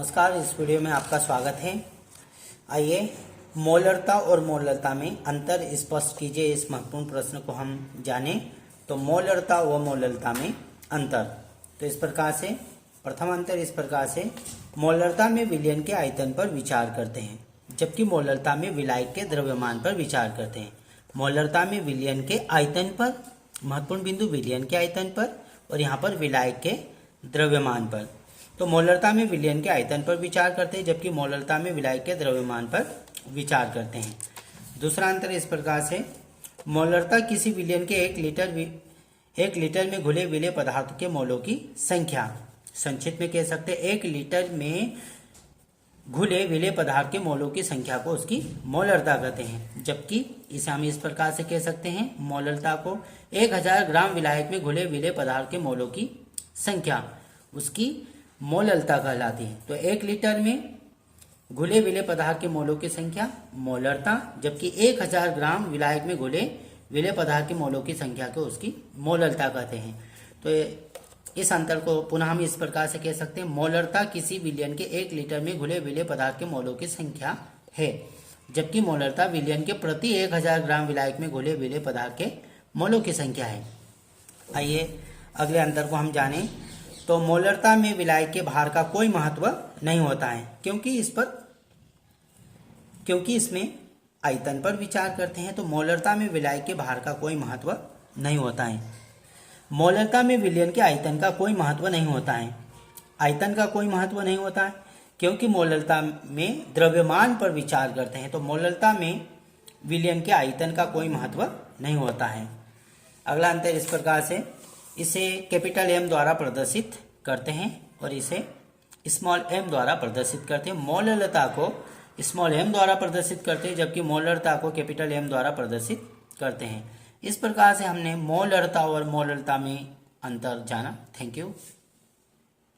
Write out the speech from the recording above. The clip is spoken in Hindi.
नमस्कार। इस वीडियो में आपका स्वागत है। आइए मोलरता और मोलरता में अंतर स्पष्ट कीजिए। इस महत्वपूर्ण प्रश्न को हम जानें। तो मोलरता व मोलरता में अंतर, तो इस प्रकार से प्रथम अंतर इस प्रकार से, मोलरता में विलयन के आयतन पर विचार करते हैं जबकि मोलरता में विलायक के द्रव्यमान पर विचार करते हैं। मोलरता में विलयन के आयतन पर, महत्वपूर्ण बिंदु विलयन के आयतन पर, और यहाँ पर विलायक के द्रव्यमान पर। तो मोलरता में विलयन के आयतन पर विचार करते हैं जबकि मोलरता में विलायक के द्रव्यमान पर विचार करते हैं। दूसरा अंतर इस प्रकार से, मोलरता किसी विलयन के 1 लीटर में घुले विलेय पदार्थ के मोलों की संख्या, संक्षिप्त में कह सकते हैं 1 लीटर में घुले विलेय पदार्थ के मोलों की संख्या को उसकी मोलरता कहते हैं। जबकि इसे हम इस प्रकार से कह सकते हैं, मोलरता को 1000 ग्राम विलायक में घुले विलेय पदार्थ के मोलों की संख्या उसकी मोलरता कहलाती है। तो 1 लीटर में घुले विलेय पदार्थ के मोलों की संख्या मोलरता, जबकि 1000 ग्राम विलायक में घुले विलेय पदार्थ के मोलों की संख्या को उसकी मोलरता कहते हैं। तो इस अंतर को पुनः हम इस प्रकार से कह सकते हैं, मोलरता किसी विलयन के 1 लीटर में घुले विलेय पदार्थ के मोलों की संख्या है, जबकि मोलरता विलयन के प्रति 1000 ग्राम विलायक में घुले विलेय पदार्थ के मोलों की संख्या है। आइए अगले अंतर को हम जानें। तो मोलरता में विलायक के भार का कोई महत्व नहीं होता है क्योंकि इसमें आयतन पर विचार करते हैं। तो मोलरता में विलायक के भार का कोई महत्व नहीं होता है। मोलरता में विलयन के आयतन का कोई महत्व नहीं होता है। आयतन का कोई महत्व नहीं होता है क्योंकि मोलरता में द्रव्यमान पर विचार करते हैं। तो मोलरता में विलयन के आयतन का कोई महत्व नहीं होता है। अगला अंतर इस प्रकार से, इसे कैपिटल M द्वारा प्रदर्शित करते हैं और इसे स्मॉल m द्वारा प्रदर्शित करते हैं। मोलरता को स्मॉल m द्वारा प्रदर्शित करते हैं जबकि मोलरता को कैपिटल M द्वारा प्रदर्शित करते हैं। इस प्रकार से हमने मोलरता और मोलरता में अंतर जाना। Thank you.